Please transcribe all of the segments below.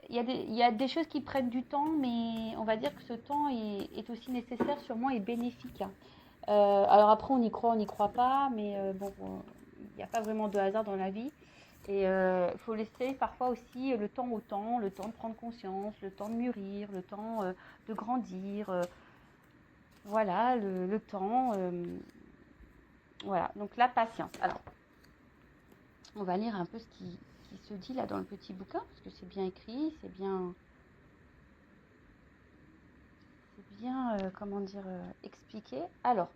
il y a des choses qui prennent du temps, mais on va dire que ce temps est aussi nécessaire sûrement et bénéfique, hein. Alors après, on n'y croit pas, mais bon, il n'y a pas vraiment de hasard dans la vie. Et il faut laisser parfois aussi le temps au temps, le temps de prendre conscience, le temps de mûrir, le temps de grandir. Voilà, le temps. Voilà, donc la patience. Alors, on va lire un peu qui se dit là dans le petit bouquin, parce que c'est bien écrit, c'est bien comment dire, expliqué. Alors,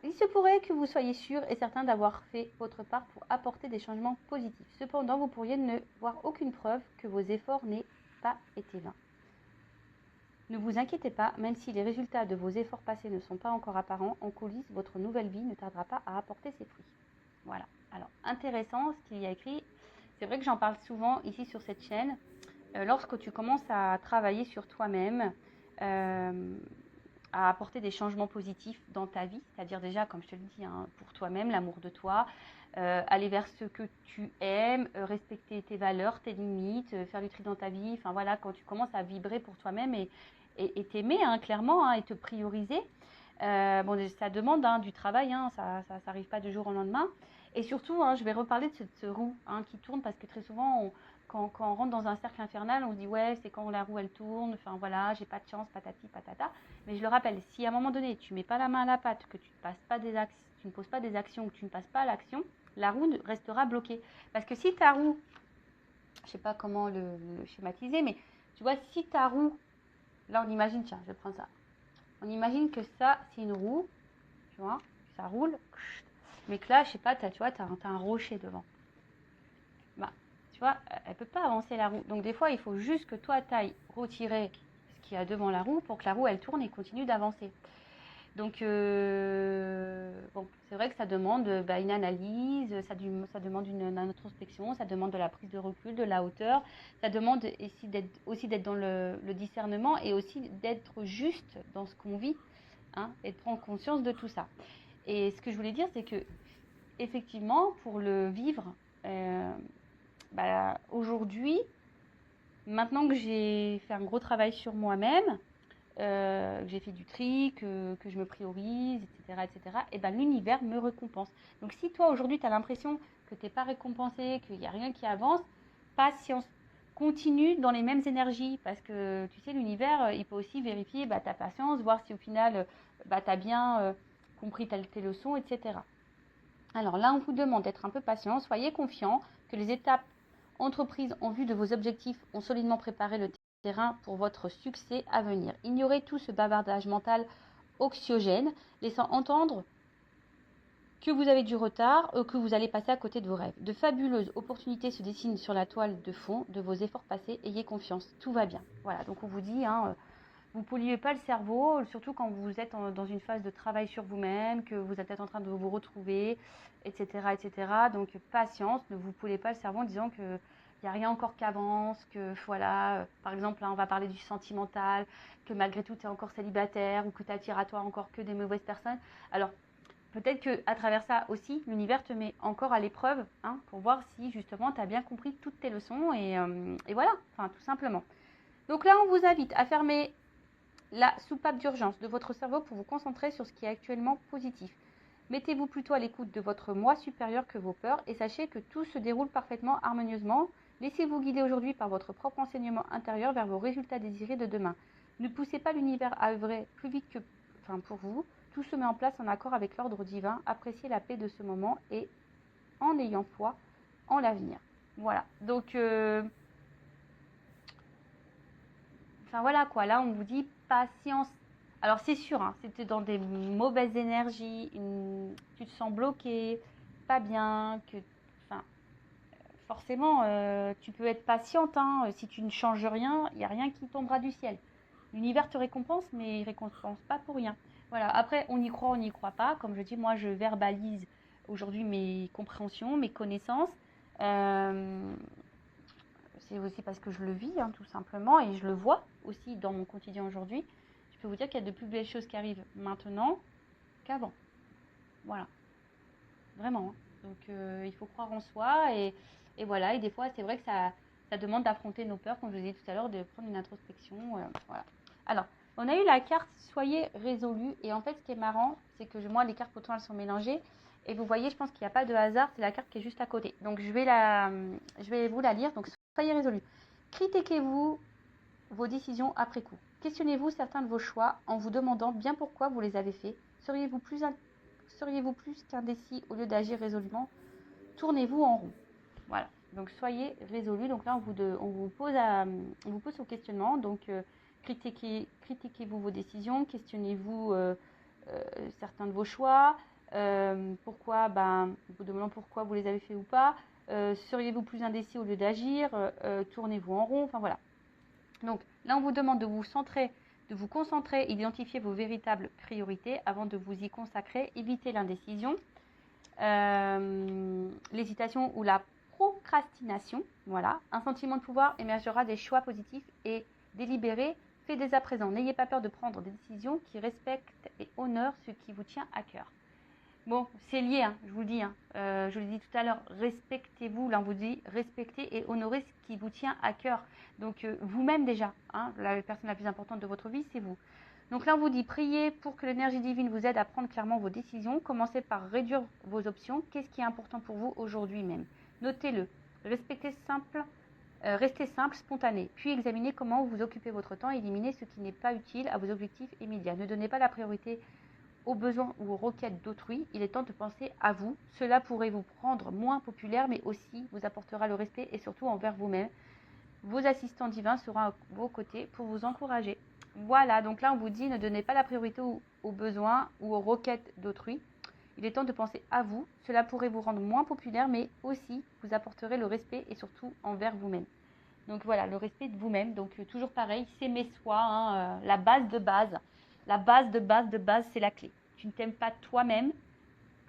il se pourrait que vous soyez sûr et certain d'avoir fait votre part pour apporter des changements positifs. Cependant, vous pourriez ne voir aucune preuve que vos efforts n'aient pas été vains. Ne vous inquiétez pas, même si les résultats de vos efforts passés ne sont pas encore apparents, en coulisses, votre nouvelle vie ne tardera pas à apporter ses fruits. Voilà. Alors, intéressant ce qu'il y a écrit. C'est vrai que j'en parle souvent ici sur cette chaîne. Lorsque tu commences à travailler sur toi-même, euh, à apporter des changements positifs dans ta vie, c'est-à-dire déjà, comme je te le dis, hein, pour toi-même, l'amour de toi, aller vers ce que tu aimes, respecter tes valeurs, tes limites, faire du tri dans ta vie, enfin voilà, quand tu commences à vibrer pour toi-même et t'aimer, hein, clairement, hein, et te prioriser, bon, ça demande hein, du travail, hein, ça n'arrive pas du jour au lendemain. Et surtout, hein, je vais reparler de cette roue hein, qui tourne parce que très souvent, quand on rentre dans un cercle infernal, on se dit ouais, c'est quand la roue elle tourne, enfin voilà, j'ai pas de chance, patati patata. Mais je le rappelle, si à un moment donné, tu mets pas la main à la pâte, que tu ne poses pas des actions, que tu ne passes pas à l'action, la roue restera bloquée. Parce que si ta roue, je sais pas comment le schématiser, mais tu vois, si ta roue, là on imagine, tiens, je prends ça. On imagine que ça, c'est une roue, tu vois, ça roule, mais que là, je sais pas, tu vois, t'as un rocher devant. Bah, tu vois, elle peut pas avancer la roue. Donc des fois, il faut juste que toi, t'ailles retirer ce qu'il y a devant la roue pour que la roue, elle tourne et continue d'avancer. Donc, bon, c'est vrai que ça demande une analyse, ça demande une introspection, ça demande de la prise de recul, de la hauteur, ça demande aussi d'être dans le discernement et aussi d'être juste dans ce qu'on vit, hein, et de prendre conscience de tout ça. Et ce que je voulais dire, c'est que effectivement, pour le vivre, aujourd'hui, maintenant que j'ai fait un gros travail sur moi-même, que j'ai fait du tri, que je me priorise, etc., etc., et ben l'univers me récompense. Donc si toi aujourd'hui tu as l'impression que tu n'es pas récompensé, qu'il n'y a rien qui avance, patience. Continue dans les mêmes énergies parce que tu sais, l'univers, il peut aussi vérifier ta patience, voir si au final tu as bien compris tes leçons, etc. Alors là, on vous demande d'être un peu patient, soyez confiant que les étapes entreprises en vue de vos objectifs ont solidement préparé le terrain pour votre succès à venir. Ignorez tout ce bavardage mental oxygène, laissant entendre que vous avez du retard ou que vous allez passer à côté de vos rêves. De fabuleuses opportunités se dessinent sur la toile de fond de vos efforts passés. Ayez confiance, tout va bien. Voilà, donc on vous dit, hein, vous ne polluez pas le cerveau, surtout quand vous êtes dans une phase de travail sur vous-même, que vous êtes en train de vous retrouver, etc. etc. Donc patience, ne vous polluez pas le cerveau en disant que il n'y a rien encore qui avance, que voilà, par exemple, là, on va parler du sentimental, que malgré tout, tu es encore célibataire ou que tu attires à toi encore que des mauvaises personnes. Alors, peut-être qu'à travers ça aussi, l'univers te met encore à l'épreuve hein, pour voir si justement tu as bien compris toutes tes leçons et voilà, enfin tout simplement. Donc là, on vous invite à fermer la soupape d'urgence de votre cerveau pour vous concentrer sur ce qui est actuellement positif. Mettez-vous plutôt à l'écoute de votre moi supérieur que vos peurs et sachez que tout se déroule parfaitement harmonieusement. Laissez-vous guider aujourd'hui par votre propre enseignement intérieur vers vos résultats désirés de demain. Ne poussez pas l'univers à œuvrer plus vite que pour vous. Tout se met en place en accord avec l'ordre divin. Appréciez la paix de ce moment et en ayant foi en l'avenir. Voilà. Donc, voilà quoi, là on vous dit patience. Alors c'est sûr, hein, si tu es dans des mauvaises énergies, tu te sens bloqué, pas bien, enfin, forcément tu peux être patiente, hein, si tu ne changes rien, il n'y a rien qui tombera du ciel. L'univers te récompense, mais il ne récompense pas pour rien. Voilà, après on y croit, on n'y croit pas. Comme je dis, moi je verbalise aujourd'hui mes compréhensions, mes connaissances. Euh, c'est aussi parce que je le vis, hein, tout simplement, et je le vois aussi dans mon quotidien aujourd'hui. Je peux vous dire qu'il y a de plus belles choses qui arrivent maintenant qu'avant. Voilà, vraiment, hein. Donc il faut croire en soi et voilà. Et des fois, c'est vrai que ça demande d'affronter nos peurs, comme je vous ai dit tout à l'heure, de prendre une introspection. Voilà. Alors, on a eu la carte Soyez résolu. Et en fait, ce qui est marrant, c'est que moi, les cartes pourtant, elles sont mélangées. Et vous voyez, je pense qu'il n'y a pas de hasard, c'est la carte qui est juste à côté. Donc, je vais vous la lire. Donc, soyez résolu. Critiquez-vous vos décisions après coup. Questionnez-vous certains de vos choix en vous demandant bien pourquoi vous les avez faits. Seriez-vous plus qu'indécis au lieu d'agir résolument? Tournez-vous en rond. Voilà. Donc soyez résolu. Donc là, on vous pose au questionnement. Donc critiquez-vous vos décisions, questionnez-vous certains de vos choix. Pourquoi, vous demandant pourquoi vous les avez fait ou pas. Seriez-vous plus indécis au lieu d'agir? Tournez-vous en rond. Enfin voilà. Donc là, on vous demande de vous concentrer, identifier vos véritables priorités avant de vous y consacrer. Évitez l'indécision, l'hésitation ou la procrastination. Voilà. Un sentiment de pouvoir émergera des choix positifs et délibérés faits dès à présent. N'ayez pas peur de prendre des décisions qui respectent et honorent ce qui vous tient à cœur. Bon, c'est lié, hein, je vous le dis. Je vous l'ai dit tout à l'heure, respectez-vous. Là, on vous dit respectez et honorez ce qui vous tient à cœur. Donc, vous-même déjà, la personne la plus importante de votre vie, c'est vous. Donc là, on vous dit priez pour que l'énergie divine vous aide à prendre clairement vos décisions. Commencez par réduire vos options. Qu'est-ce qui est important pour vous aujourd'hui même? Notez-le. Restez simple, spontané. Puis examinez comment vous occupez votre temps. Éliminez ce qui n'est pas utile à vos objectifs immédiats. Ne donnez pas la priorité aux besoins ou aux requêtes d'autrui, il est temps de penser à vous. Cela pourrait vous rendre moins populaire, mais aussi vous apportera le respect et surtout envers vous-même. Vos assistants divins seront à vos côtés pour vous encourager. Voilà, donc là on vous dit ne donnez pas la priorité aux besoins ou aux requêtes d'autrui. Il est temps de penser à vous. Cela pourrait vous rendre moins populaire, mais aussi vous apporterez le respect et surtout envers vous-même. Donc voilà, le respect de vous-même. Donc toujours pareil, s'aimer soi, la base de base. La base de base, c'est la clé. Tu ne t'aimes pas toi-même,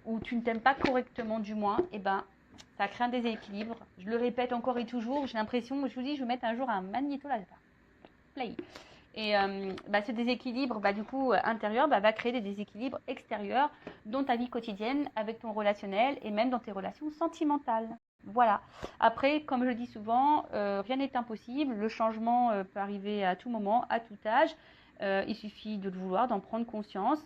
ou tu ne t'aimes pas correctement du moins, et ça crée un déséquilibre. Je le répète encore et toujours, j'ai l'impression, je vous dis, je vais mettre un jour un magnéto là-bas. Play. Et ce déséquilibre, du coup, intérieur, va créer des déséquilibres extérieurs dans ta vie quotidienne, avec ton relationnel et même dans tes relations sentimentales. Voilà. Après, comme je le dis souvent, rien n'est impossible. Le changement peut arriver à tout moment, à tout âge. Il suffit de le vouloir, d'en prendre conscience.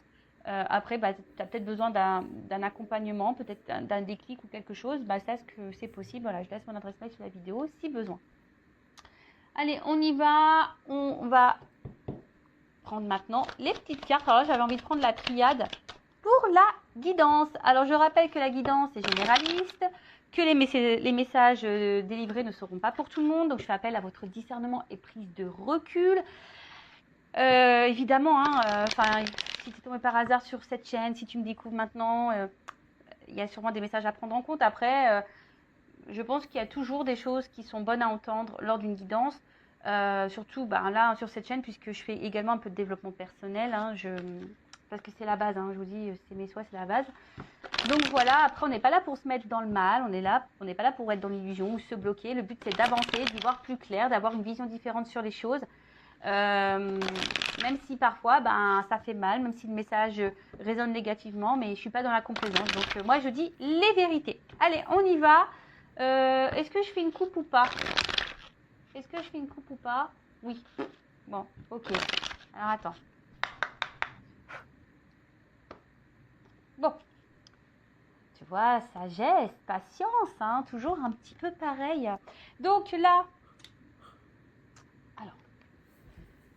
Après, tu as peut-être besoin d'un accompagnement, peut-être d'un déclic ou quelque chose. Sache que c'est possible. Voilà, je laisse mon adresse mail sur la vidéo si besoin. Allez, on y va. On va prendre maintenant les petites cartes. Alors là, j'avais envie de prendre la triade pour la guidance. Alors, je rappelle que la guidance est généraliste, que les messages délivrés ne seront pas pour tout le monde. Donc, je fais appel à votre discernement et prise de recul. Évidemment, si tu es tombé par hasard sur cette chaîne, si tu me découvres maintenant, il y a sûrement des messages à prendre en compte. Après, je pense qu'il y a toujours des choses qui sont bonnes à entendre lors d'une guidance. Surtout là sur cette chaîne, puisque je fais également un peu de développement personnel, parce que c'est la base, je vous dis, c'est mes souhaits, c'est la base. Donc voilà, après on n'est pas là pour se mettre dans le mal, on n'est pas là pour être dans l'illusion ou se bloquer. Le but c'est d'avancer, d'y voir plus clair, d'avoir une vision différente sur les choses. Même si parfois ça fait mal, même si le message résonne négativement, mais je suis pas dans la complaisance. Donc moi je dis les vérités. Allez, on y va. Est-ce que je fais une coupe ou pas? Est-ce que je fais une coupe ou pas? Oui. Bon, ok. Alors attends. Bon. Tu vois, sagesse, patience, toujours un petit peu pareil. Donc là, alors,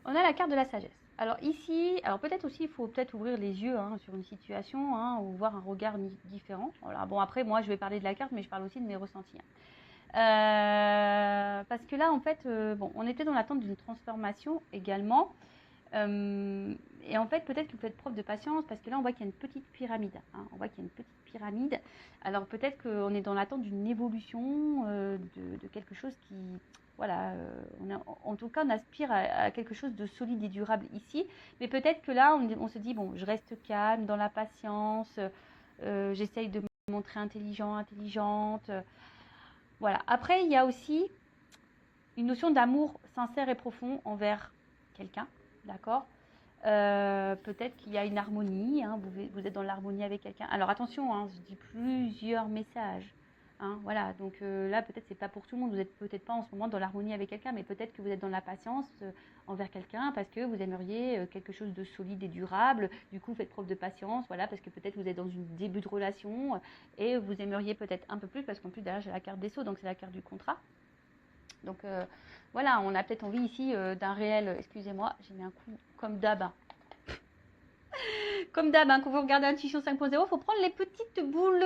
on a la carte de la sagesse. Alors ici, peut-être aussi, il faut peut-être ouvrir les yeux sur une situation ou voir un regard différent. Voilà. Bon, après, moi, je vais parler de la carte, mais je parle aussi de mes ressentis. Parce que là, en fait, on était dans l'attente d'une transformation également. Et en fait, peut-être que vous faites preuve de patience parce que là, on voit qu'il y a une petite pyramide. On voit qu'il y a une petite pyramide. Alors, peut-être qu'on est dans l'attente d'une évolution, de quelque chose qui... Voilà, en tout cas, on aspire à quelque chose de solide et durable ici. Mais peut-être que là, on se dit, bon, je reste calme, dans la patience. J'essaye de me montrer intelligente. Voilà. Après, il y a aussi une notion d'amour sincère et profond envers quelqu'un, d'accord? Peut-être qu'il y a une harmonie, vous êtes dans l'harmonie avec quelqu'un. Alors attention, je dis plusieurs messages. Hein, voilà, donc là, peut-être c'est pas pour tout le monde. Vous n'êtes peut-être pas en ce moment dans l'harmonie avec quelqu'un, mais peut-être que vous êtes dans la patience envers quelqu'un parce que vous aimeriez quelque chose de solide et durable. Du coup, faites preuve de patience, voilà, parce que peut-être vous êtes dans un début de relation et vous aimeriez peut-être un peu plus parce qu'en plus, derrière, j'ai la carte des Sceaux, donc c'est la carte du contrat. Donc voilà, on a peut-être envie ici d'un réel, excusez-moi, j'ai mis un coup comme d'hab. Comme d'hab, quand vous regardez Intuition 5.0, il faut prendre les petites boules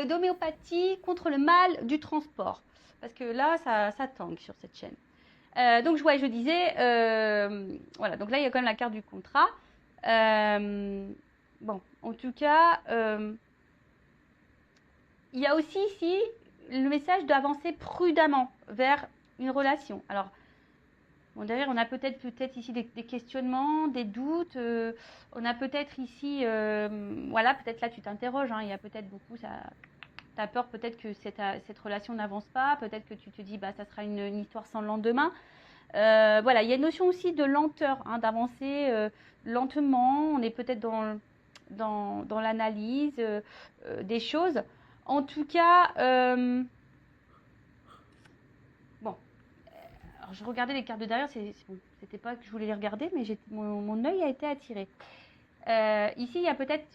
d'homéopathie contre le mal du transport. Parce que là, ça tangue sur cette chaîne. Donc, je disais, voilà, donc là, il y a quand même la carte du contrat. Bon, en tout cas, il y a aussi ici le message d'avancer prudemment vers une relation. Alors, bon, derrière, on a peut-être ici des questionnements, des doutes. On a peut-être ici, voilà, peut-être là tu t'interroges. Hein, il y a peut-être beaucoup, tu as peur peut-être que cette relation n'avance pas. Peut-être que tu te dis, bah, ça sera une histoire sans lendemain. Voilà, il y a une notion aussi de lenteur, hein, d'avancer lentement. On est peut-être dans l'analyse des choses. En tout cas, bon. Alors, je regardais les cartes de derrière, c'était pas que je voulais les regarder, mais mon œil a été attiré. Ici, il y a peut-être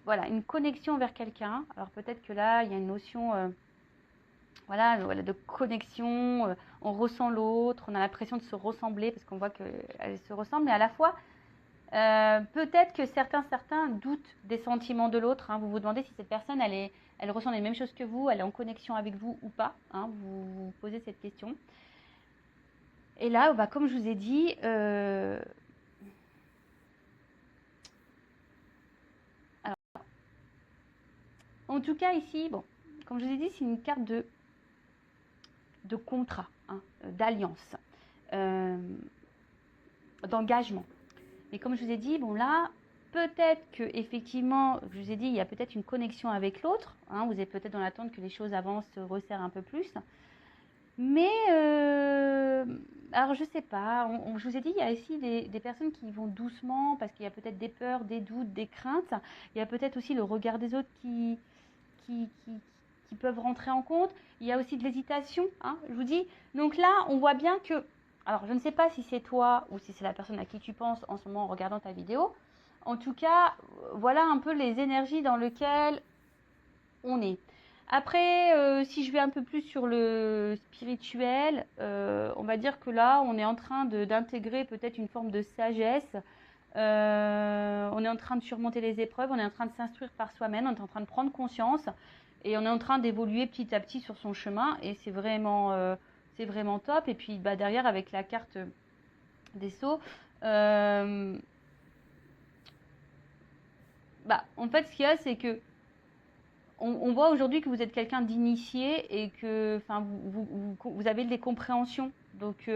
voilà, une connexion vers quelqu'un. Alors peut-être que là, il y a une notion voilà, de connexion. On ressent l'autre, on a l'impression de se ressembler parce qu'on voit qu'elle se ressemble, mais à la fois, peut-être que certains doutent des sentiments de l'autre. Hein. Vous vous demandez si cette personne, elle ressent les mêmes choses que vous, elle est en connexion avec vous ou pas. Hein. Vous vous posez cette question. Et là, bah, comme je vous ai dit, alors, en tout cas ici, bon, comme je vous ai dit, c'est une carte de contrat, hein, d'alliance, d'engagement. Mais comme je vous ai dit, bon là, peut-être que effectivement, je vous ai dit, il y a peut-être une connexion avec l'autre. Hein, vous êtes peut-être dans l'attente que les choses avancent, se resserrent un peu plus. Mais, alors je sais pas, je vous ai dit, il y a ici des personnes qui vont doucement parce qu'il y a peut-être des peurs, des doutes, des craintes. Il y a peut-être aussi le regard des autres qui peuvent rentrer en compte. Il y a aussi de l'hésitation, hein, je vous dis. Donc là, on voit bien que, alors je ne sais pas si c'est toi ou si c'est la personne à qui tu penses en ce moment en regardant ta vidéo. En tout cas, voilà un peu les énergies dans lesquelles on est. Après, si je vais un peu plus sur le spirituel, on va dire que là, on est en train d'intégrer peut-être une forme de sagesse. On est en train de surmonter les épreuves, on est en train de s'instruire par soi-même, on est en train de prendre conscience et on est en train d'évoluer petit à petit sur son chemin et c'est vraiment top. Et puis bah, derrière, avec la carte des Sceaux, bah, en fait, ce qu'il y a, c'est que on voit aujourd'hui que vous êtes quelqu'un d'initié et que vous avez des compréhensions. Donc,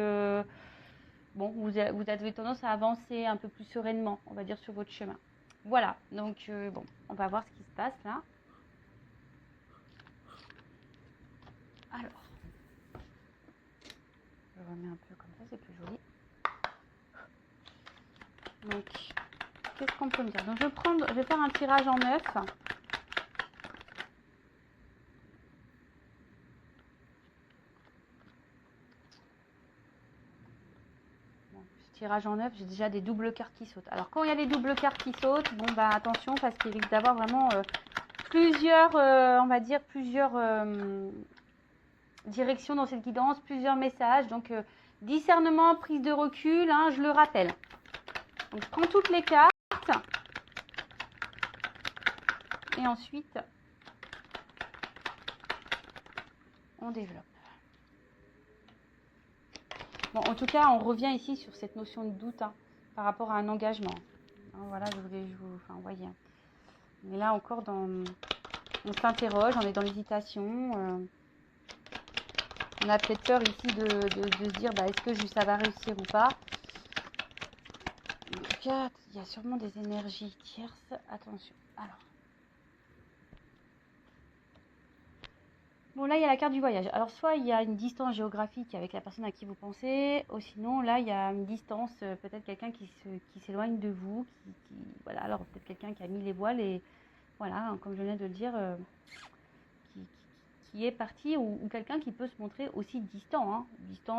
bon, vous avez tendance à avancer un peu plus sereinement, on va dire, sur votre chemin. Voilà, donc, bon, on va voir ce qui se passe là. Alors, je remets un peu comme ça, c'est plus joli. Donc, qu'est-ce qu'on peut me dire? Donc, je vais faire un tirage en 9. Tirage en 9, j'ai déjà des doubles cartes qui sautent. Alors quand il y a les doubles cartes qui sautent, bon bah attention parce qu'il risque d'avoir vraiment plusieurs, on va dire plusieurs directions dans cette guidance, plusieurs messages. Donc discernement, prise de recul, hein, je le rappelle. Donc je prends toutes les cartes et ensuite on développe. Bon, en tout cas, on revient ici sur cette notion de doute hein, par rapport à un engagement. Hein, voilà, vous voyez. On est là encore on s'interroge, on est dans l'hésitation. On a peut-être peur ici de se dire, bah, est-ce que ça va réussir ou pas. En tout cas, il y a sûrement des énergies tierces. Attention. Alors. Bon, là, il y a la carte du voyage. Alors, soit il y a une distance géographique avec la personne à qui vous pensez, ou sinon, là, il y a une distance, peut-être quelqu'un qui s'éloigne de vous, voilà, alors peut-être quelqu'un qui a mis les voiles et, voilà, comme je viens de le dire, qui est parti, ou quelqu'un qui peut se montrer aussi distant, hein,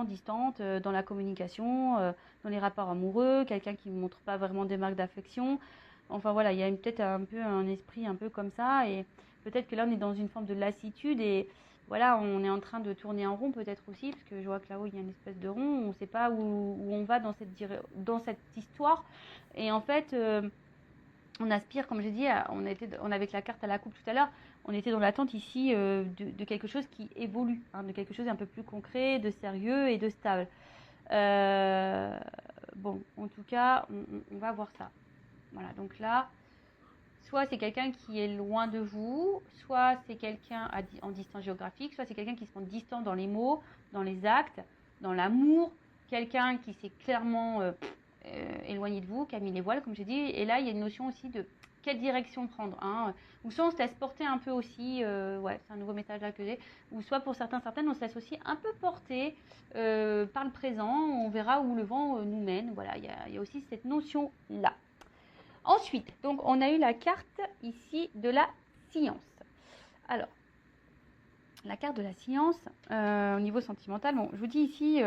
distante, dans la communication, dans les rapports amoureux, quelqu'un qui ne montre pas vraiment des marques d'affection. Enfin voilà, il y a peut-être un peu un esprit un peu comme ça, et peut-être que là on est dans une forme de lassitude, et voilà, on est en train de tourner en rond peut-être aussi, parce que je vois que là-haut il y a une espèce de rond, on ne sait pas où on va dans cette histoire, et en fait on aspire, comme j'ai dit, on avec la carte à la coupe tout à l'heure, on était dans l'attente ici de quelque chose qui évolue, hein, de quelque chose un peu plus concret, de sérieux et de stable. Bon, en tout cas, on va voir ça. Voilà, donc là, soit c'est quelqu'un qui est loin de vous, soit c'est quelqu'un en distance géographique, soit c'est quelqu'un qui se rend distant dans les mots, dans les actes, dans l'amour, quelqu'un qui s'est clairement éloigné de vous, qui a mis les voiles, comme j'ai dit. Et là, il y a une notion aussi de quelle direction prendre, hein. Ou soit on se laisse porter un peu aussi, ouais, c'est un nouveau message là que j'ai, ou soit pour certaines, on se laisse aussi un peu porter par le présent, on verra où le vent nous mène. Voilà, il y a aussi cette notion-là. Ensuite, donc on a eu la carte ici de la science. Alors, la carte de la science, au niveau sentimental, bon, je vous dis ici,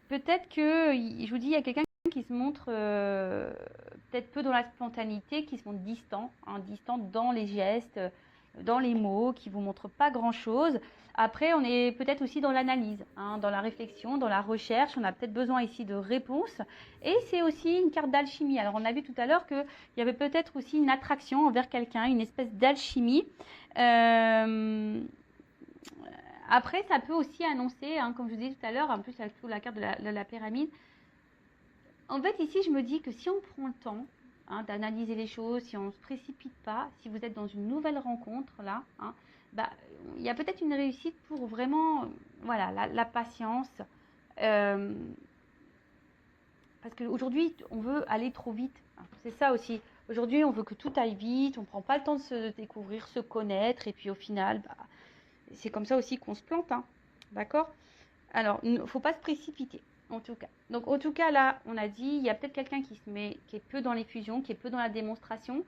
peut-être que, je vous dis, il y a quelqu'un qui se montre peut-être peu dans la spontanéité, qui se montre distant, hein, distant dans les gestes, dans les mots, qui ne vous montre pas grand-chose. Après, on est peut-être aussi dans l'analyse, hein, dans la réflexion, dans la recherche. On a peut-être besoin ici de réponses. Et c'est aussi une carte d'alchimie. Alors, on a vu tout à l'heure qu'il y avait peut-être aussi une attraction envers quelqu'un, une espèce d'alchimie. Après, ça peut aussi annoncer, hein, comme je vous disais tout à l'heure, en plus avec la carte de la pyramide. En fait, ici, je me dis que si on prend le temps, hein, d'analyser les choses, si on ne se précipite pas, si vous êtes dans une nouvelle rencontre, là, hein, bah, il y a peut-être une réussite pour vraiment, voilà, la patience. Parce qu'aujourd'hui, on veut aller trop vite, hein. C'est ça aussi. Aujourd'hui, on veut que tout aille vite, on ne prend pas le temps de se découvrir, se connaître, et puis au final, bah, c'est comme ça aussi qu'on se plante, hein. D'accord? Alors, il ne faut pas se précipiter, en tout cas. Donc, en tout cas, là, on a dit, il y a peut-être quelqu'un qui est peu dans l'effusion, qui est peu dans la démonstration.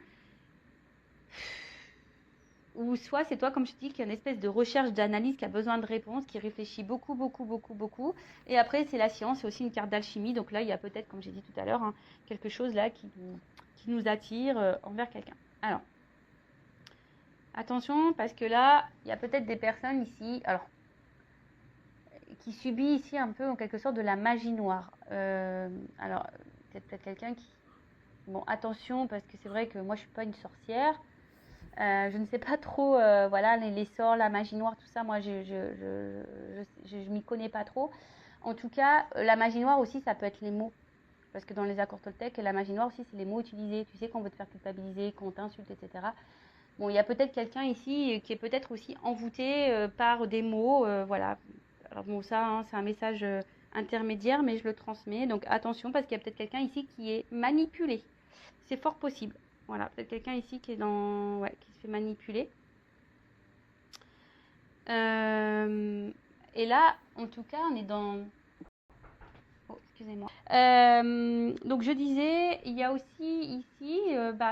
Ou soit c'est toi, comme je dis, qui a une espèce de recherche, d'analyse, qui a besoin de réponses, qui réfléchit beaucoup. Et après, c'est la science, c'est aussi une carte d'alchimie. Donc là, il y a peut-être, comme j'ai dit tout à l'heure, hein, quelque chose là qui nous attire envers quelqu'un. Alors, attention, parce que là, il y a peut-être des personnes ici, alors, qui subit ici un peu en quelque sorte de la magie noire. Alors, peut-être quelqu'un qui... Bon, attention, parce que c'est vrai que moi, je ne suis pas une sorcière. Je ne sais pas trop, voilà, les sorts, la magie noire, tout ça, moi, je m'y connais pas trop. En tout cas, la magie noire aussi, ça peut être les mots. Parce que dans les accords Toltec, la magie noire aussi, c'est les mots utilisés. Tu sais, qu'on veut te faire culpabiliser, qu'on t'insulte, etc. Bon, il y a peut-être quelqu'un ici qui est peut-être aussi envoûté par des mots, voilà. Alors bon, ça, hein, c'est un message intermédiaire, mais je le transmets. Donc attention, parce qu'il y a peut-être quelqu'un ici qui est manipulé. C'est fort possible. Voilà, peut-être quelqu'un ici qui est qui se fait manipuler. Et là, en tout cas, on est dans... Oh, excusez-moi. Donc je disais, il y a aussi ici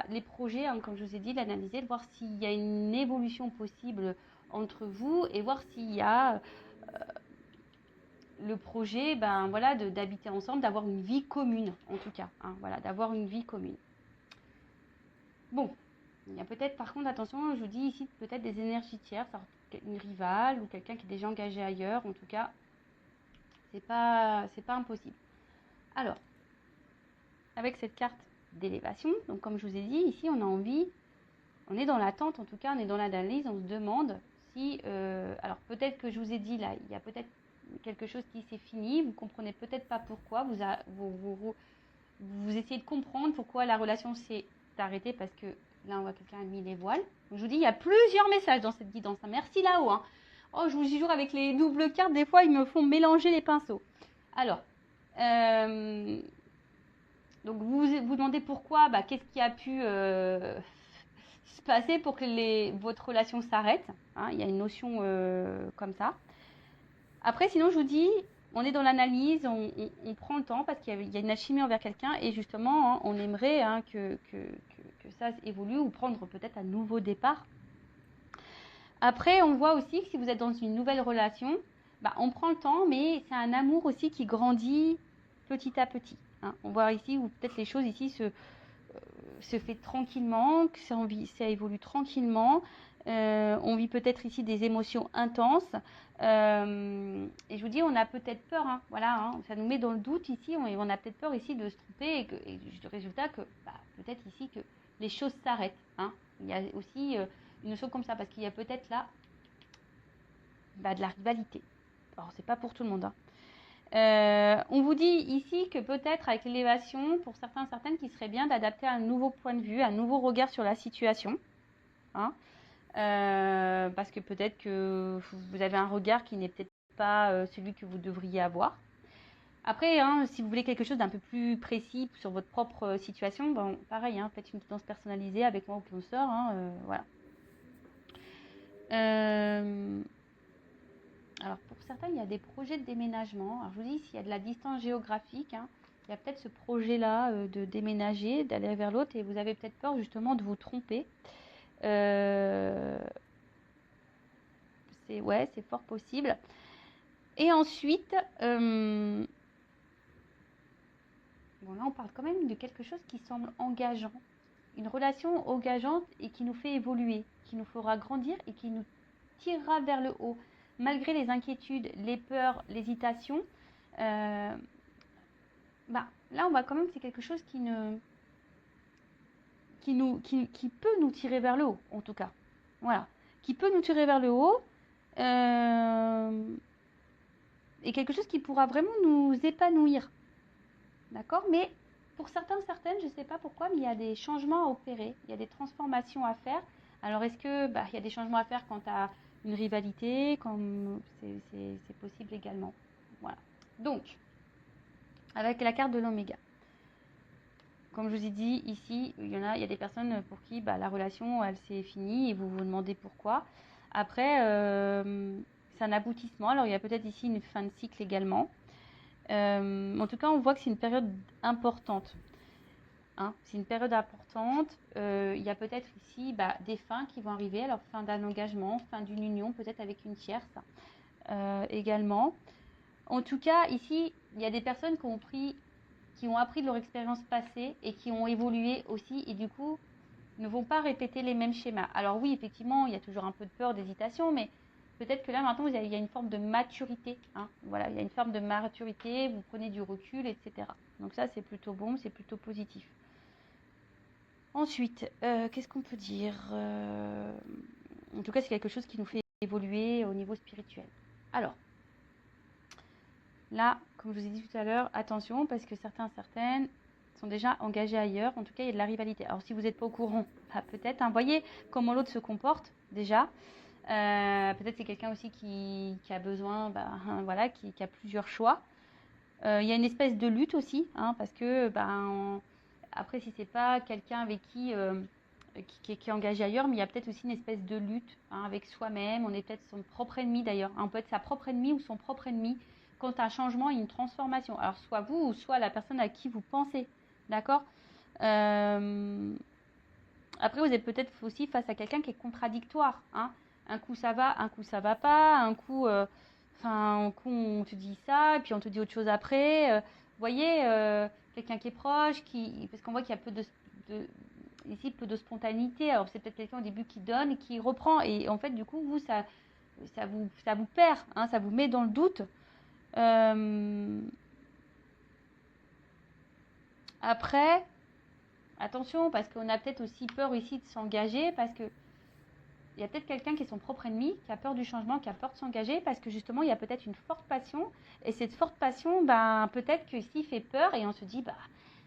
les projets, hein, comme je vous ai dit, l'analyser, de voir s'il y a une évolution possible entre vous et voir s'il y a le projet, voilà, d'habiter ensemble, d'avoir une vie commune, en tout cas, hein, voilà, d'avoir une vie commune. Bon, il y a peut-être, par contre, attention, je vous dis ici, peut-être des énergies tierces, une rivale ou quelqu'un qui est déjà engagé ailleurs, en tout cas, c'est pas impossible. Alors, avec cette carte d'élévation, donc comme je vous ai dit, ici, on a envie, on est dans l'attente, en tout cas, on est dans l'analyse, on se demande si, alors peut-être que je vous ai dit, là, il y a peut-être quelque chose qui s'est fini, vous comprenez peut-être pas pourquoi, vous essayez de comprendre pourquoi la relation s'est arrêtée, parce que là on voit quelqu'un a mis les voiles. Donc, je vous dis, il y a plusieurs messages dans cette guidance, merci là-haut, hein. Oh, je vous jure, avec les doubles cartes, des fois ils me font mélanger les pinceaux. Alors, donc vous vous demandez pourquoi, qu'est-ce qui a pu se passer pour que votre relation s'arrête, hein, il y a une notion comme ça. Après, sinon, je vous dis, on est dans l'analyse, on prend le temps parce qu'il y a une alchimie envers quelqu'un et justement, hein, on aimerait que ça évolue ou prendre peut-être un nouveau départ. Après, on voit aussi que si vous êtes dans une nouvelle relation, bah, on prend le temps, mais c'est un amour aussi qui grandit petit à petit. Hein. On voit ici où peut-être les choses ici se fait tranquillement, que ça évolue tranquillement. On vit peut-être ici des émotions intenses. Et je vous dis, on a peut-être peur, hein, voilà, hein, ça nous met dans le doute ici, on a peut-être peur ici de se tromper et du résultat que bah, peut-être ici que les choses s'arrêtent. Hein. Il y a aussi une notion comme ça, parce qu'il y a peut-être là bah, de la rivalité. Alors, c'est pas pour tout le monde. Hein. On vous dit ici que peut-être avec l'élévation, pour certaines, qu'il serait bien d'adapter un nouveau point de vue, un nouveau regard sur la situation. Hein, parce que peut-être que vous avez un regard qui n'est peut-être pas celui que vous devriez avoir. Après, hein, si vous voulez quelque chose d'un peu plus précis sur votre propre situation, bon, pareil, hein, faites une guidance personnalisée avec moi ou consoeur. Hein, voilà. Alors pour certains, il y a des projets de déménagement. Alors je vous dis, s'il y a de la distance géographique, hein, il y a peut-être ce projet-là de déménager, d'aller vers l'autre, et vous avez peut-être peur justement de vous tromper. C'est fort possible. Et ensuite, bon là on parle quand même de quelque chose qui semble engageant. Une relation engageante et qui nous fait évoluer, qui nous fera grandir et qui nous tirera vers le haut. Malgré les inquiétudes, les peurs, l'hésitation, bah, là on voit quand même que c'est quelque chose qui peut nous tirer vers le haut, en tout cas. Voilà. Qui peut nous tirer vers le haut. Et quelque chose qui pourra vraiment nous épanouir. D'accord? Mais pour certaines, je ne sais pas pourquoi, mais il y a des changements à opérer, il y a des transformations à faire. Alors est-ce que il y a des changements à faire quant à une rivalité, comme c'est possible également. Voilà. Donc, avec la carte de l'oméga. Comme je vous ai dit ici, il y a des personnes pour qui la relation elle s'est finie et vous vous demandez pourquoi. Après, c'est un aboutissement. Alors il y a peut-être ici une fin de cycle également. En tout cas, on voit que c'est une période importante. Hein, c'est une période importante. Il y a peut-être ici des fins qui vont arriver. Alors, fin d'un engagement, fin d'une union, peut-être avec une tierce également. En tout cas, ici, il y a des personnes qui ont appris de leur expérience passée et qui ont évolué aussi et du coup, ne vont pas répéter les mêmes schémas. Alors oui, effectivement, il y a toujours un peu de peur, d'hésitation, mais peut-être que là, maintenant, il y a une forme de maturité. Hein. Voilà, il y a une forme de maturité, vous prenez du recul, etc. Donc ça, c'est plutôt bon, c'est plutôt positif. Ensuite, qu'est-ce qu'on peut dire en tout cas, c'est quelque chose qui nous fait évoluer au niveau spirituel. Alors, là, comme je vous ai dit tout à l'heure, attention, parce que certaines sont déjà engagés ailleurs. En tout cas, il y a de la rivalité. Alors, si vous n'êtes pas au courant, peut-être. Hein, voyez comment l'autre se comporte déjà. Peut-être c'est quelqu'un aussi qui a besoin, voilà, qui a plusieurs choix. Il y a une espèce de lutte aussi, hein, parce que après, si c'est pas quelqu'un avec qui est engagé ailleurs, mais il y a peut-être aussi une espèce de lutte hein, avec soi-même. On est peut-être son propre ennemi d'ailleurs. Hein, on peut être sa propre ennemie ou son propre ennemi quant à un changement et une transformation. Alors, soit vous ou soit la personne à qui vous pensez. D'accord Après, vous êtes peut-être aussi face à quelqu'un qui est contradictoire. Hein. Un coup, ça va, un coup, ça va pas. Un coup, un coup on te dit ça, et puis on te dit autre chose après. Vous voyez, quelqu'un qui est proche, parce qu'on voit qu'il y a ici peu de spontanéité. Alors, c'est peut-être quelqu'un au début qui donne et qui reprend. Et en fait, du coup, vous, ça vous perd. Hein, ça vous met dans le doute. Après, attention, parce qu'on a peut-être aussi peur ici de s'engager, parce que il y a peut-être quelqu'un qui est son propre ennemi, qui a peur du changement, qui a peur de s'engager, parce que justement, il y a peut-être une forte passion. Et cette forte passion, peut-être que ici, fait peur, et on se dit,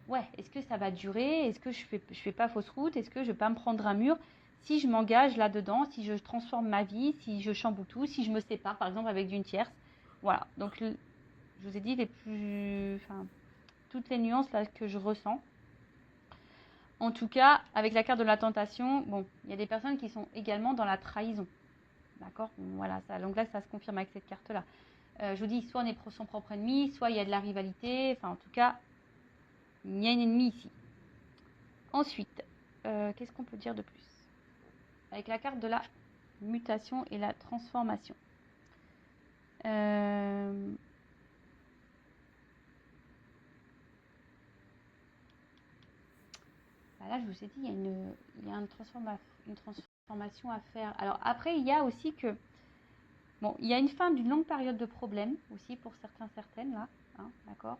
ouais, est-ce que ça va durer? Est-ce que je fais pas fausse route? Est-ce que je vais pas me prendre un mur? Si je m'engage là-dedans, si je transforme ma vie, si je chamboule tout, si je me sépare, par exemple, avec d'une tierce. Voilà. Donc, je vous ai dit toutes les nuances là que je ressens. En tout cas, avec la carte de la tentation, bon, il y a des personnes qui sont également dans la trahison. D'accord? Voilà, donc là, ça se confirme avec cette carte-là. Je vous dis, soit on est son propre ennemi, soit il y a de la rivalité. Enfin, en tout cas, il y a une ennemie ici. Ensuite, qu'est-ce qu'on peut dire de plus? Avec la carte de la mutation et la transformation. Bah là, je vous ai dit, il y a une transformation à faire. Alors après, il y a aussi que, bon, il y a une fin d'une longue période de problème aussi pour certaines là, hein, d'accord.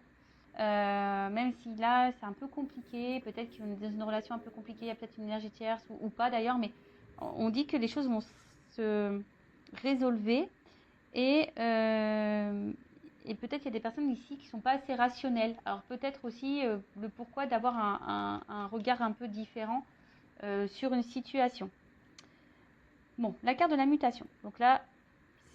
Même si là, c'est un peu compliqué, peut-être qu'ils ont une relation un peu compliquée, il y a peut-être une énergie tierce ou pas d'ailleurs, mais on dit que les choses vont se résolver et peut-être qu'il y a des personnes ici qui ne sont pas assez rationnelles. Alors peut-être aussi le pourquoi d'avoir un regard un peu différent sur une situation. Bon, la carte de la mutation. Donc là,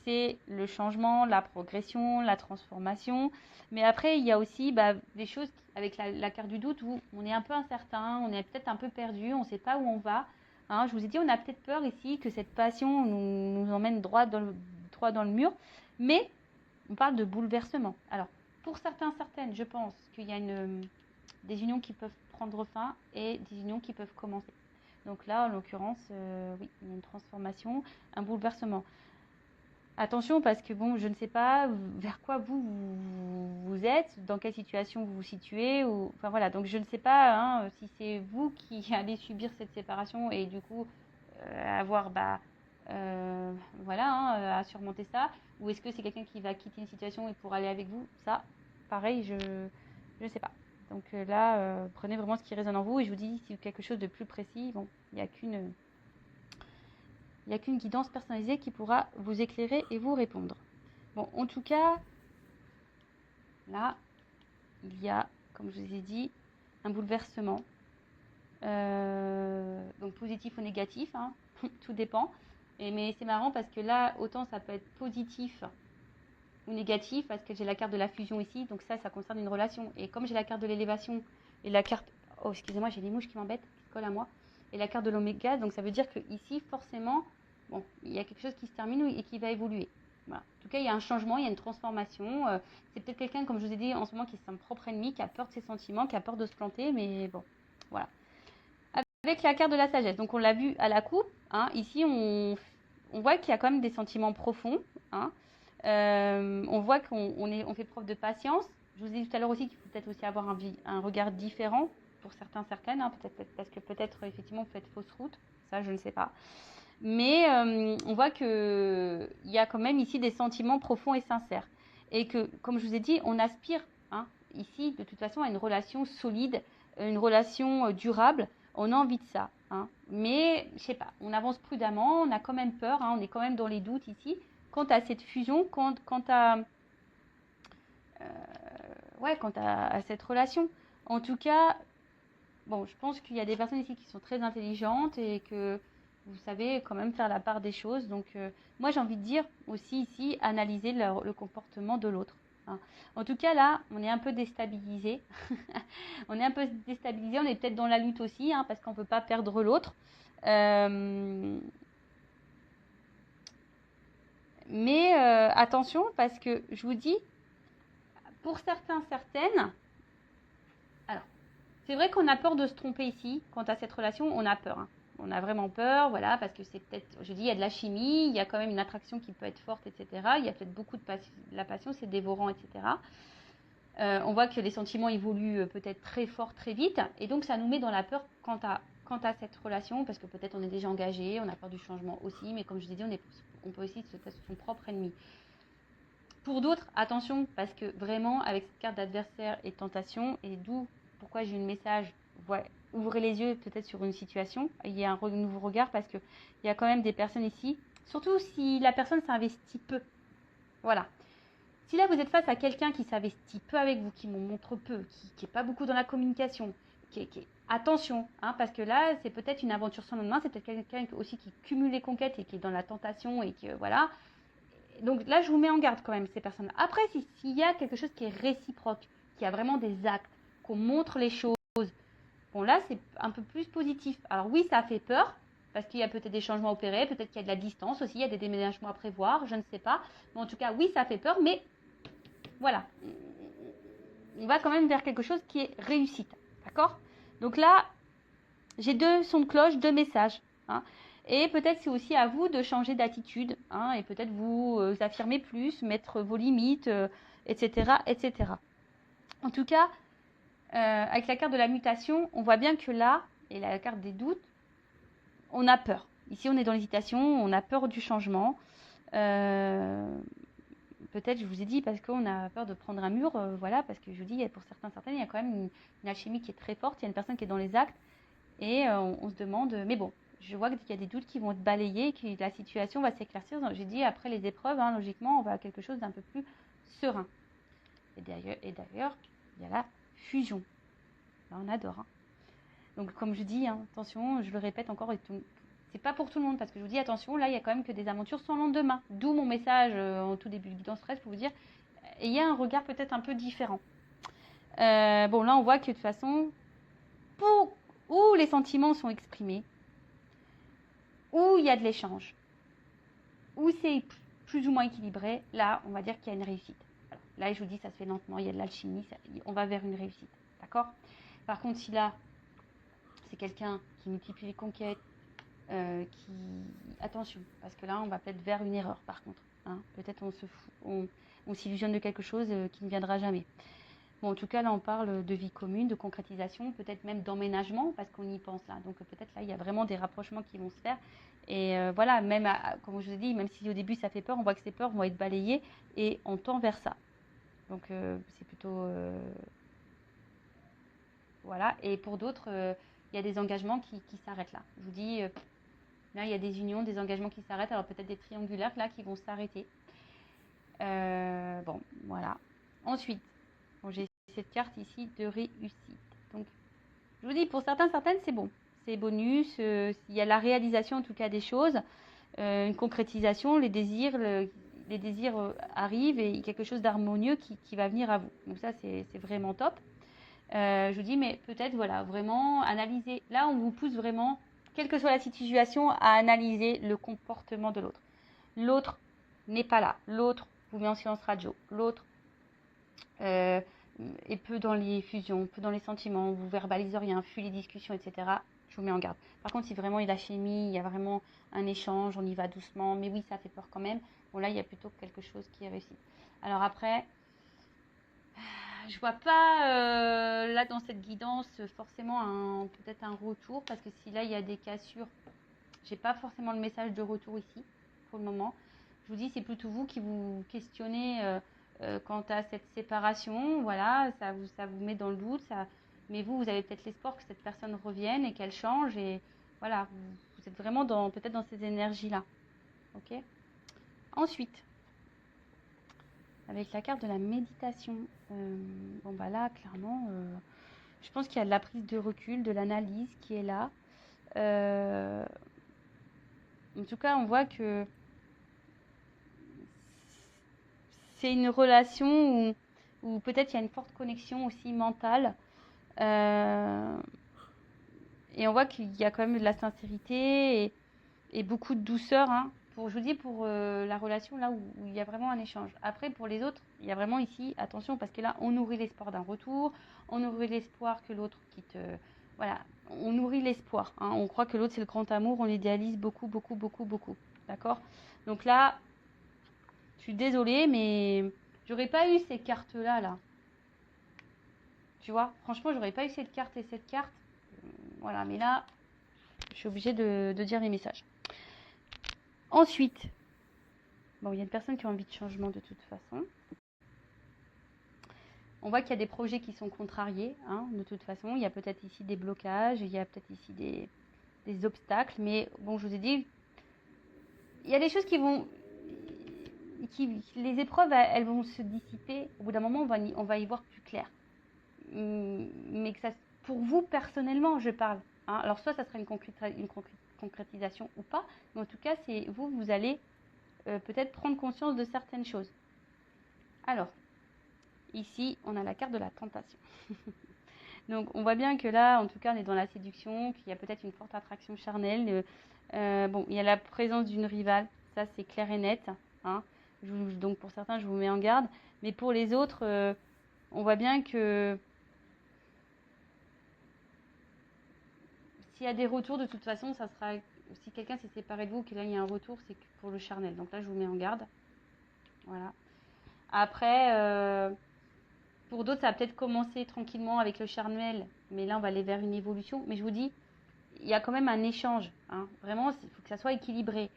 c'est le changement, la progression, la transformation. Mais après, il y a aussi des choses avec la carte du doute où on est un peu incertain, on est peut-être un peu perdu, on ne sait pas où on va. Hein, je vous ai dit, on a peut-être peur ici que cette passion nous emmène droit dans le mur. Mais on parle de bouleversement. Alors, pour certaines, je pense qu'il y a des unions qui peuvent prendre fin et des unions qui peuvent commencer. Donc là, en l'occurrence, oui, il y a une transformation, un bouleversement. Attention parce que bon, je ne sais pas vers quoi vous êtes, dans quelle situation vous vous situez, enfin voilà, donc je ne sais pas hein, si c'est vous qui allez subir cette séparation et du coup avoir voilà, hein, à surmonter ça, ou est-ce que c'est quelqu'un qui va quitter une situation et pour aller avec vous, ça, pareil, je ne sais pas. Donc là, prenez vraiment ce qui résonne en vous et je vous dis si quelque chose de plus précis, bon, il n'y a qu'une guidance personnalisée qui pourra vous éclairer et vous répondre. Bon, en tout cas, là, il y a, comme je vous ai dit, un bouleversement. Donc positif ou négatif, hein, tout dépend. Mais c'est marrant parce que là, autant ça peut être positif ou négatif parce que j'ai la carte de la fusion ici. Donc ça concerne une relation. Et comme j'ai la carte de l'élévation et la carte... Oh, excusez-moi, j'ai des mouches qui m'embêtent, qui se collent à moi. Et la carte de l'oméga, donc ça veut dire que ici, forcément... Bon, il y a quelque chose qui se termine et qui va évoluer. Voilà. En tout cas, il y a un changement, il y a une transformation. C'est peut-être quelqu'un, comme je vous ai dit en ce moment, qui est son propre ennemi, qui a peur de ses sentiments, qui a peur de se planter, mais bon, voilà. Avec la carte de la sagesse, donc on l'a vu à la coupe, hein, ici on voit qu'il y a quand même des sentiments profonds. Hein. On voit qu'on fait preuve de patience. Je vous ai dit tout à l'heure aussi qu'il faut peut-être aussi avoir un regard différent pour certaines, hein, peut-être parce que peut-être effectivement vous faites fausse route, ça je ne sais pas. Mais on voit qu'il y a quand même ici des sentiments profonds et sincères. Et que, comme je vous ai dit, on aspire hein, ici, de toute façon, à une relation solide, une relation durable. On a envie de ça. Hein. Mais, je sais pas, on avance prudemment, on a quand même peur, hein, on est quand même dans les doutes ici. Quant à cette fusion, quant à cette relation. En tout cas, bon, je pense qu'il y a des personnes ici qui sont très intelligentes et que vous savez quand même faire la part des choses. Donc, moi, j'ai envie de dire aussi ici, analyser le comportement de l'autre. Hein. En tout cas, là, on est un peu déstabilisé. On est peut-être dans la lutte aussi, hein, parce qu'on ne peut pas perdre l'autre. Mais attention, parce que je vous dis, pour certaines, alors, c'est vrai qu'on a peur de se tromper ici. Quant à cette relation, on a peur. Hein. On a vraiment peur, voilà, parce que c'est peut-être, je dis, il y a de la chimie, il y a quand même une attraction qui peut être forte, etc. Il y a peut-être beaucoup de passion, la passion, c'est dévorant, etc. On voit que les sentiments évoluent peut-être très fort, très vite, et donc ça nous met dans la peur quant à cette relation, parce que peut-être on est déjà engagé, on a peur du changement aussi, mais comme je l'ai dit, on peut aussi se faire son propre ennemi. Pour d'autres, attention, parce que vraiment, avec cette carte d'adversaire et tentation, et d'où pourquoi j'ai eu le message, ouvrez les yeux peut-être sur une situation, il y a un nouveau regard parce qu'il y a quand même des personnes ici, surtout si la personne s'investit peu. Voilà. Si là vous êtes face à quelqu'un qui s'investit peu avec vous, qui montre peu, qui n'est pas beaucoup dans la communication, attention, hein, parce que là c'est peut-être une aventure sans lendemain, c'est peut-être quelqu'un aussi qui cumule les conquêtes et qui est dans la tentation et que voilà. Donc là je vous mets en garde quand même ces personnes. Après s'il y a quelque chose qui est réciproque, qui a vraiment des actes, qu'on montre les choses, bon là c'est un peu plus positif. Alors oui ça fait peur, parce qu'il y a peut-être des changements opérés, peut-être qu'il y a de la distance aussi, il y a des déménagements à prévoir, je ne sais pas. Mais en tout cas oui ça fait peur, mais voilà, on va quand même vers quelque chose qui est réussite, d'accord? Donc là, j'ai 2 sons de cloche, 2 messages. Hein. Et peut-être c'est aussi à vous de changer d'attitude, hein, et peut-être vous affirmer plus, mettre vos limites, etc., etc. En tout cas, avec la carte de la mutation, on voit bien que là, et la carte des doutes, on a peur. Ici, on est dans l'hésitation, on a peur du changement. Peut-être, je vous ai dit, parce qu'on a peur de prendre un mur, voilà, parce que je vous dis, pour certaines, il y a quand même une alchimie qui est très forte, il y a une personne qui est dans les actes, et on se demande, mais bon, je vois qu'il y a des doutes qui vont être balayés, que la situation va s'éclaircir. J'ai dit, après les épreuves, hein, logiquement, on va à quelque chose d'un peu plus serein. Et d'ailleurs, il y a la fusion. Là, on adore. Hein. Donc, comme je dis, hein, attention, je le répète encore, c'est pas pour tout le monde, parce que je vous dis, attention, là, il y a quand même que des aventures sans lendemain. D'où mon message en tout début de guidance stress pour vous dire, ayez un regard peut-être un peu différent. Bon, là, on voit que de toute façon, où les sentiments sont exprimés, où il y a de l'échange, où c'est plus ou moins équilibré, là, on va dire qu'il y a une réussite. Alors, là, je vous dis, ça se fait lentement, il y a de l'alchimie, on va vers une réussite. D'accord ? Par contre, si là, c'est quelqu'un qui multiplie les conquêtes, attention, parce que là, on va peut-être vers une erreur, par contre. Hein. Peut-être on s'illusionne de quelque chose qui ne viendra jamais. Bon, en tout cas, là, on parle de vie commune, de concrétisation, peut-être même d'emménagement, parce qu'on y pense là. Donc, peut-être là, il y a vraiment des rapprochements qui vont se faire. Et voilà, même, comme je vous ai dit, même si au début, ça fait peur, on voit que ces peurs vont être balayées et on tend vers ça. Donc, c'est plutôt... voilà. Et pour d'autres, il y a des engagements qui s'arrêtent là. Je vous dis, là, il y a des unions, des engagements qui s'arrêtent. Alors, peut-être des triangulaires, là, qui vont s'arrêter. Bon, voilà. Ensuite, bon, j'ai cette carte ici de réussite. Donc, je vous dis, pour certaines, c'est bon. C'est bonus. Il y a la réalisation, en tout cas, des choses. Une concrétisation, les désirs arrivent et quelque chose d'harmonieux qui va venir à vous. Donc ça, c'est vraiment top. Je vous dis, mais peut-être, voilà, vraiment analyser. Là, on vous pousse vraiment, quelle que soit la situation, à analyser le comportement de l'autre. L'autre n'est pas là. L'autre vous met en silence radio. L'autre est peu dans les fusions, peu dans les sentiments, vous verbalise rien, fuit les discussions, etc. Je vous mets en garde. Par contre, si vraiment il y a la chimie, il y a vraiment un échange, on y va doucement, mais oui, ça fait peur quand même. Bon, là, il y a plutôt quelque chose qui est réussi. Alors après, je vois pas là dans cette guidance forcément peut-être un retour, parce que si là il y a des cassures, j'ai pas forcément le message de retour ici pour le moment. Je vous dis, c'est plutôt vous qui vous questionnez quant à cette séparation. Voilà, ça vous met dans le doute. Mais vous avez peut-être l'espoir que cette personne revienne et qu'elle change. Et voilà, vous êtes vraiment peut-être dans ces énergies-là. Ok ? Ensuite, avec la carte de la méditation, bon bah là, clairement, je pense qu'il y a de la prise de recul, de l'analyse qui est là. En tout cas, on voit que c'est une relation où peut-être il y a une forte connexion aussi mentale. Et on voit qu'il y a quand même de la sincérité et beaucoup de douceur. Hein, je vous dis, pour la relation là où il y a vraiment un échange. Après, pour les autres, il y a vraiment ici, attention, parce que là, on nourrit l'espoir d'un retour. On nourrit l'espoir que l'autre quitte... voilà, on nourrit l'espoir. Hein, on croit que l'autre, c'est le grand amour. On l'idéalise beaucoup, beaucoup, beaucoup, beaucoup. D'accord ? Donc là, je suis désolée, mais j'aurais pas eu ces cartes-là, là. Tu vois, franchement, j'aurais pas eu cette carte et cette carte. Voilà, mais là, je suis obligée de dire les messages. Ensuite, bon, il y a une personne qui a envie de changement de toute façon. On voit qu'il y a des projets qui sont contrariés, hein, de toute façon. Il y a peut-être ici des blocages, il y a peut-être ici des obstacles. Mais bon, je vous ai dit, il y a des choses qui vont... les épreuves, elles vont se dissiper. Au bout d'un moment, on va y voir plus clair. Mais que ça, pour vous personnellement, je parle. Hein. Alors soit ça sera une concrétisation ou pas, mais en tout cas, c'est vous allez peut-être prendre conscience de certaines choses. Alors, ici, on a la carte de la tentation. Donc, on voit bien que là, en tout cas, on est dans la séduction, qu'il y a peut-être une forte attraction charnelle. Bon, il y a la présence d'une rivale, ça c'est clair et net. Hein. Donc, pour certains, je vous mets en garde. Mais pour les autres, on voit bien que s'il y a des retours, de toute façon, ça sera si quelqu'un s'est séparé de vous, que là il y a un retour, c'est pour le charnel. Donc là, je vous mets en garde. Voilà. Après, pour d'autres, ça va peut-être commencer tranquillement avec le charnel, mais là, on va aller vers une évolution. Mais je vous dis, il y a quand même un échange. Hein. Vraiment, il faut que ça soit équilibré.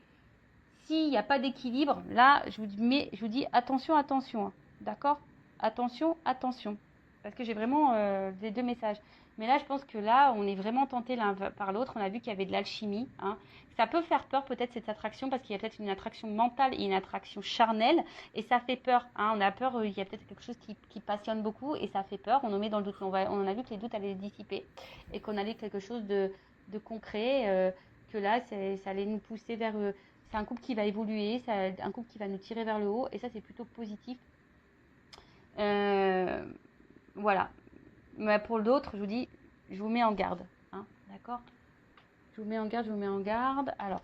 S'il n'y a pas d'équilibre, là, je vous dis attention, attention. Hein. D'accord? Attention, attention. Parce que j'ai vraiment les deux messages. Mais là, je pense que là, on est vraiment tenté l'un par l'autre. On a vu qu'il y avait de l'alchimie. Hein. Ça peut faire peur peut-être cette attraction parce qu'il y a peut-être une attraction mentale et une attraction charnelle. Et ça fait peur. Hein. On a peur, il y a peut-être quelque chose qui passionne beaucoup et ça fait peur. On nous met dans le doute. On a vu que les doutes allaient se dissiper et qu'on allait quelque chose de concret. Que là, ça allait nous pousser vers... c'est un couple qui va évoluer, un couple qui va nous tirer vers le haut et ça, c'est plutôt positif. Voilà. Mais pour l'autre, je vous dis, je vous mets en garde. Hein, d'accord? Je vous mets en garde, je vous mets en garde. Alors,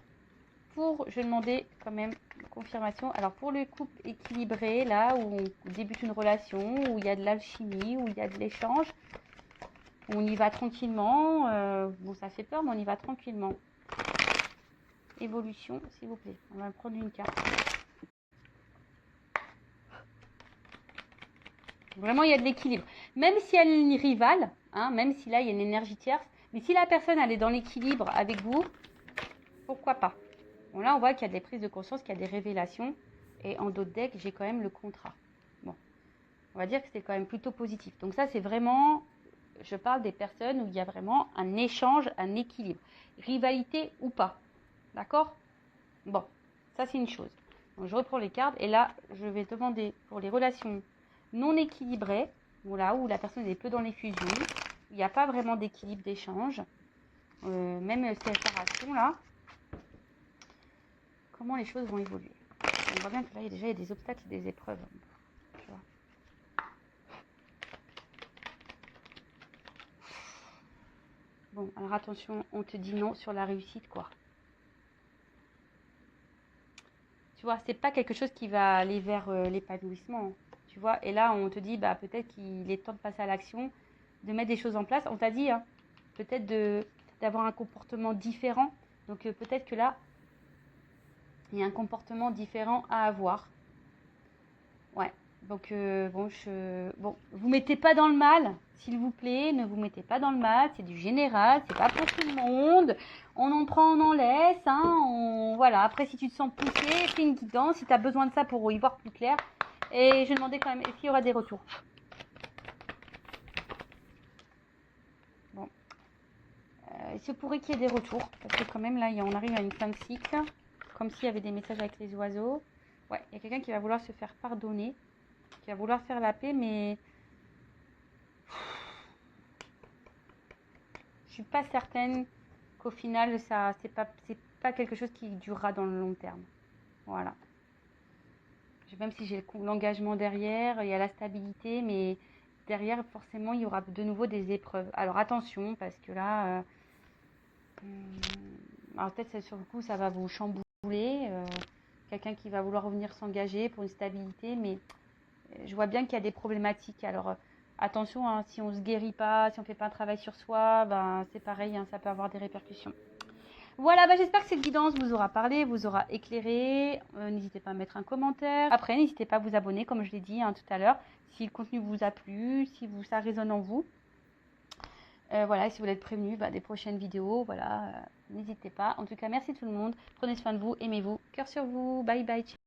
je vais demander quand même une confirmation. Alors, pour le couple équilibré, là, où on débute une relation, où il y a de l'alchimie, où il y a de l'échange, on y va tranquillement. Bon, ça fait peur, mais on y va tranquillement. Évolution, s'il vous plaît. On va prendre une carte. Vraiment, il y a de l'équilibre. Même si elle est une rivale, hein, même si là, il y a une énergie tierce, mais si la personne, elle est dans l'équilibre avec vous, pourquoi pas? Bon, là, on voit qu'il y a des prises de conscience, qu'il y a des révélations. Et en d'autres decks, j'ai quand même le contrat. Bon, on va dire que c'est quand même plutôt positif. Donc ça, c'est vraiment, je parle des personnes où il y a vraiment un échange, un équilibre. Rivalité ou pas. D'accord? Bon, ça, c'est une chose. Donc, je reprends les cartes. Et là, je vais demander pour les relations non équilibrées, voilà, où la personne est peu dans les fusions, il n'y a pas vraiment d'équilibre d'échange, même séparation là, comment les choses vont évoluer. On voit bien que là, il y a des obstacles et des épreuves. Tu vois. Bon, alors attention, on te dit non sur la réussite, quoi. Tu vois, c'est pas quelque chose qui va aller vers l'épanouissement. Tu vois, et là, on te dit, bah, peut-être qu'il est temps de passer à l'action, de mettre des choses en place. On t'a dit, hein, peut-être d'avoir un comportement différent. Donc, peut-être que là, il y a un comportement différent à avoir. Ouais. Donc, bon, vous mettez pas dans le mal, s'il vous plaît. Ne vous mettez pas dans le mal. C'est du général. C'est pas pour tout le monde. On en prend, on en laisse. Hein, voilà. Après, si tu te sens poussé, fais une guidance. Si tu as besoin de ça pour y voir plus clair. Et je demandais quand même, est-ce qu'il y aura des retours? Bon. Il se pourrait qu'il y ait des retours. Parce que quand même, là, on arrive à une fin de cycle. Comme s'il y avait des messages avec les oiseaux. Ouais, il y a quelqu'un qui va vouloir se faire pardonner. Qui va vouloir faire la paix, mais... je suis pas certaine qu'au final, ça, c'est pas quelque chose qui durera dans le long terme. Voilà. Même si j'ai l'engagement derrière, il y a la stabilité, mais derrière, forcément, il y aura de nouveau des épreuves. Alors attention, parce que là, alors peut-être sur le coup, ça va vous chambouler. Quelqu'un qui va vouloir revenir s'engager pour une stabilité, mais je vois bien qu'il y a des problématiques. Alors attention, hein, si on ne se guérit pas, si on ne fait pas un travail sur soi, ben, c'est pareil, hein, ça peut avoir des répercussions. Voilà, bah, j'espère que cette guidance vous aura parlé, vous aura éclairé. N'hésitez pas à mettre un commentaire. Après, n'hésitez pas à vous abonner, comme je l'ai dit hein, tout à l'heure, si le contenu vous a plu, si ça résonne en vous. Voilà, et si vous voulez être prévenu des prochaines vidéos, voilà, n'hésitez pas. En tout cas, merci tout le monde. Prenez soin de vous, aimez-vous. Cœur sur vous. Bye bye.